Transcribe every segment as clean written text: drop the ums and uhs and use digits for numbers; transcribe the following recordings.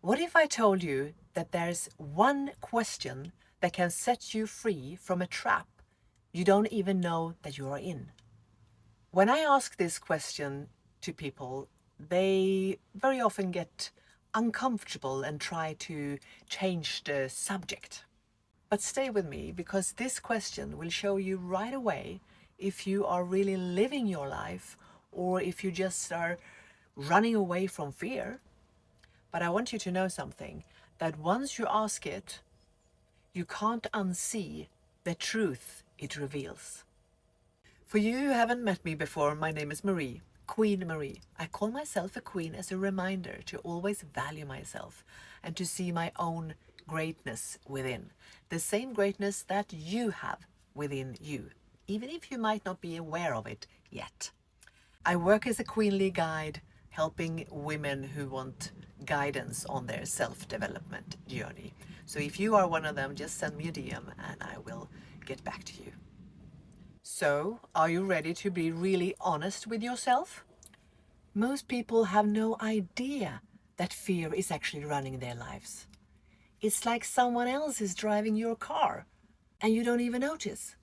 What if I told you that there's one question that can set you free from a trap you don't even know that you are in? When I ask this question to people, they very often get uncomfortable and try to change the subject. But stay with me, because this question will show you right away if you are really living your life or if you just are running away from fear. But I want you to know something, that once you ask it, you can't unsee the truth it reveals. For you who haven't met me before, my name is Marie, Queen Marie. I call myself a queen as a reminder to always value myself and to see my own greatness within. The same greatness that you have within you, even if you might not be aware of it yet. I work as a queenly guide, helping women who want guidance on their self-development journey. So if you are one of them, just send me a DM and I will get back to you. So, are you ready to be really honest with yourself? Most people have no idea that fear is actually running their lives. It's like someone else is driving your car and you don't even notice.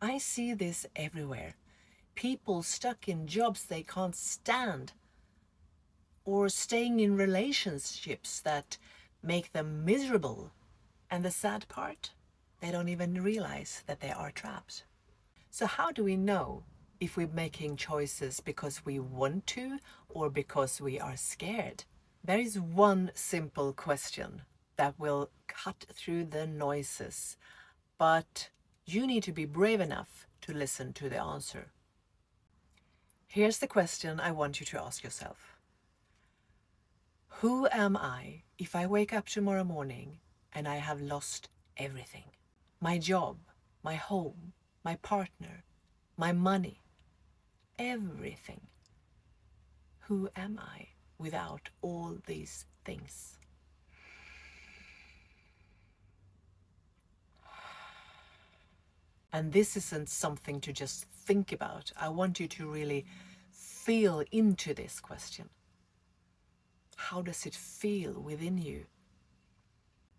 I see this everywhere. People stuck in jobs they can't stand, or staying in relationships that make them miserable. And the sad part, they don't even realize that they are trapped. So how do we know if we're making choices because we want to or because we are scared? There is one simple question that will cut through the noises, but you need to be brave enough to listen to the answer. Here's the question I want you to ask yourself. Who am I if I wake up tomorrow morning and I have lost everything? My job, my home, my partner, my money, everything. Who am I without all these things? And this isn't something to just think about. I want you to really feel into this question. How does it feel within you?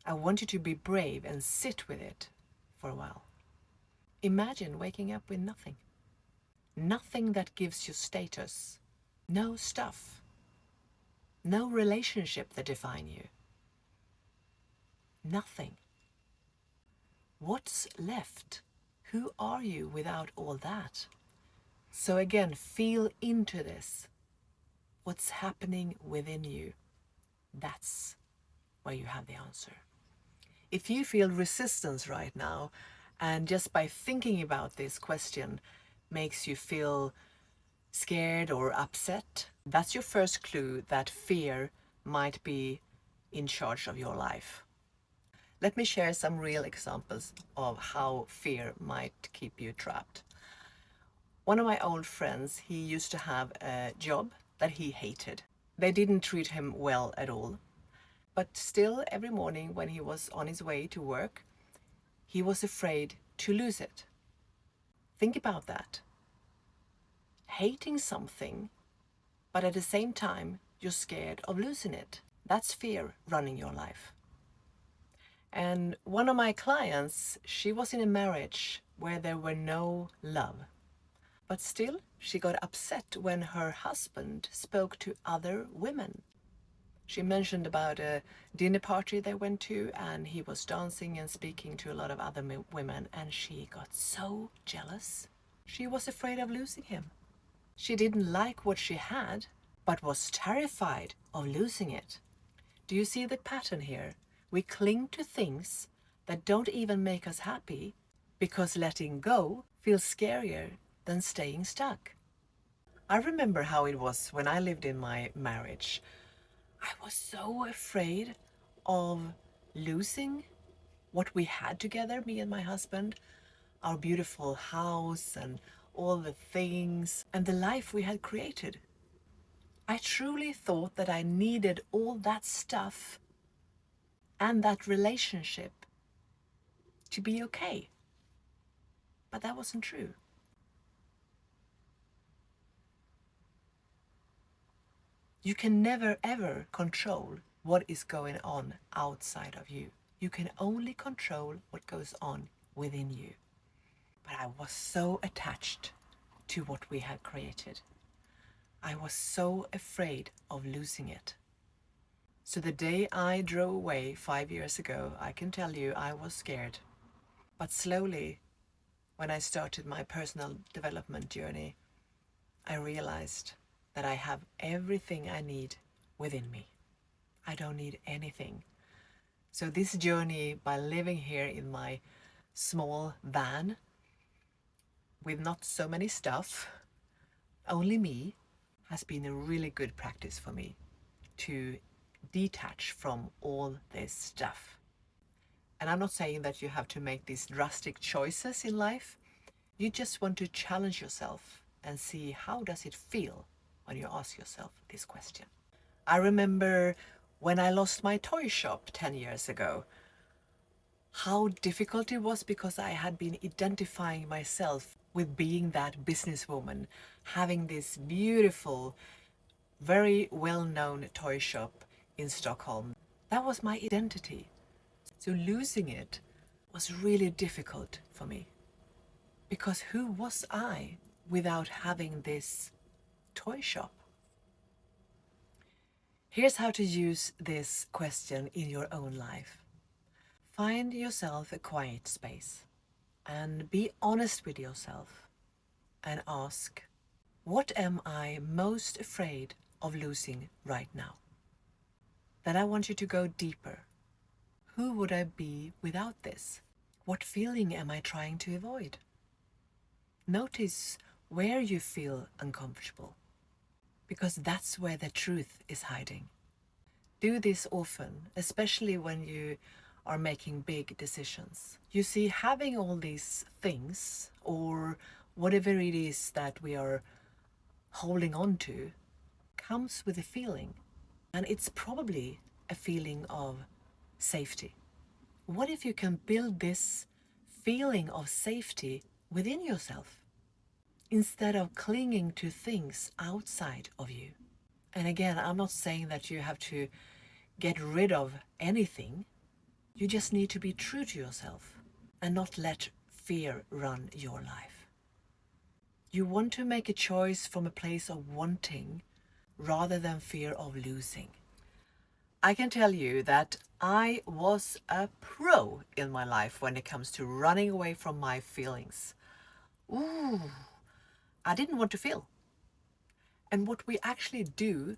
I want you to be brave and sit with it for a while. Imagine waking up with nothing. Nothing that gives you status. No stuff. No relationship that define you. Nothing. What's left? Who are you without all that? So again, feel into this. What's happening within you? That's where you have the answer. If you feel resistance right now, and just by thinking about this question makes you feel scared or upset, that's your first clue that fear might be in charge of your life. Let me share some real examples of how fear might keep you trapped. One of my old friends, he used to have a job that he hated. They didn't treat him well at all. But still, every morning when he was on his way to work, he was afraid to lose it. Think about that. Hating something, but at the same time, you're scared of losing it. That's fear running your life. And one of my clients, she was in a marriage where there were no love. But still, she got upset when her husband spoke to other women. She mentioned about a dinner party they went to, and he was dancing and speaking to a lot of other women, and she got so jealous. She was afraid of losing him. She didn't like what she had, but was terrified of losing it. Do you see the pattern here? We cling to things that don't even make us happy because letting go feels scarier than staying stuck. I remember how it was when I lived in my marriage. I was so afraid of losing what we had together, me and my husband, our beautiful house and all the things and the life we had created. I truly thought that I needed all that stuff and that relationship to be okay. But that wasn't true. You can never ever control what is going on outside of you. You can only control what goes on within you. But I was so attached to what we had created. I was so afraid of losing it. So the day I drove away 5 years ago, I can tell you I was scared. But slowly, when I started my personal development journey, I realized that I have everything I need within me. I don't need anything. So this journey, by living here in my small van with not so many stuff, only me, has been a really good practice for me to detach from all this stuff. And I'm not saying that you have to make these drastic choices in life. You just want to challenge yourself and see, how does it feel when you ask yourself this question. I remember when I lost my toy shop 10 years ago, how difficult it was, because I had been identifying myself with being that businesswoman, having this beautiful, very well-known toy shop in Stockholm. That was my identity. So losing it was really difficult for me, because who was I without having this toy shop? Here's how to use this question in your own life. Find yourself a quiet space and be honest with yourself and ask, what am I most afraid of losing right now? Then I want you to go deeper. Who would I be without this? What feeling am I trying to avoid? Notice where you feel uncomfortable, because that's where the truth is hiding. Do this often, especially when you are making big decisions. You see, having all these things, or whatever it is that we are holding on to, comes with a feeling. And it's probably a feeling of safety. What if you can build this feeling of safety within yourself, instead of clinging to things outside of you? And again, I'm not saying that you have to get rid of anything. You just need to be true to yourself and not let fear run your life. You want to make a choice from a place of wanting rather than fear of losing. I can tell you that I was a pro in my life when it comes to running away from my feelings. Ooh, I didn't want to feel. And what we actually do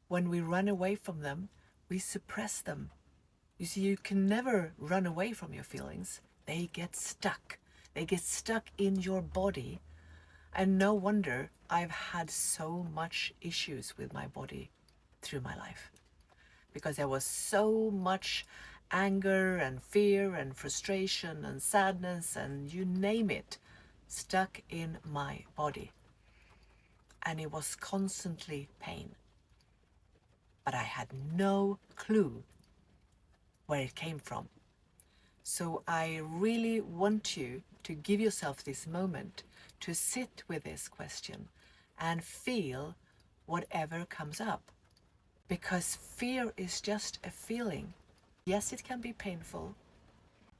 when we run away from them, we suppress them. You see, you can never run away from your feelings. They get stuck. They get stuck in your body. And no wonder I've had so much issues with my body through my life, because there was so much anger and fear and frustration and sadness and you name it stuck in my body. And it was constantly pain. But I had no clue where it came from. So I really want you to give yourself this moment to sit with this question and feel whatever comes up. Because fear is just a feeling. Yes, it can be painful,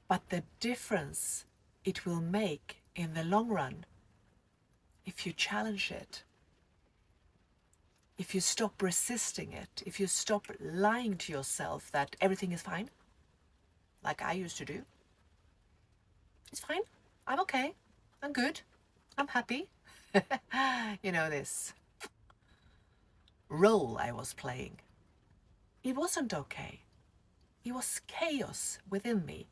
but the difference it will make in the long run, if you challenge it, if you stop resisting it, if you stop lying to yourself that everything is fine, like I used to do. It's fine. I'm okay. I'm good. I'm happy. You know, this role I was playing. It wasn't okay. It was chaos within me.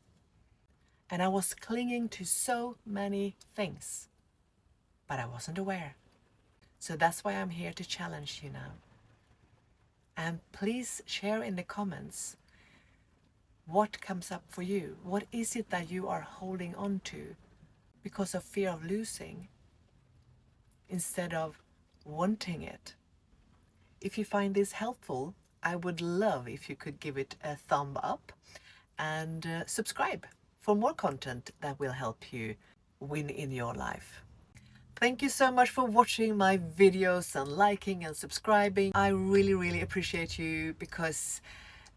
And I was clinging to so many things. But I wasn't aware. So that's why I'm here to challenge you now. And please share in the comments what comes up for you. What is it that you are holding on to because of fear of losing instead of wanting it? If you find this helpful, I would love if you could give it a thumb up and subscribe for more content that will help you win in your life. Thank you so much for watching my videos and liking and subscribing. I really, really appreciate you, because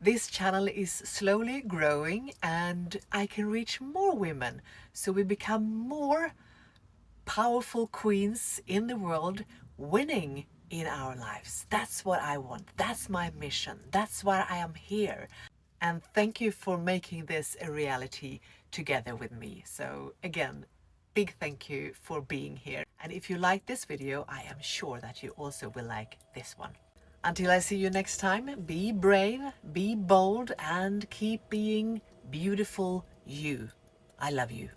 This channel is slowly growing and I can reach more women, so we become more powerful queens in the world, winning in our lives. That's what I want. That's my mission. That's why I am here. And thank you for making this a reality together with me. So again, big thank you for being here. And if you like this video, I am sure that you also will like this one. Until I see you next time, be brave, be bold, and keep being beautiful you. I love you.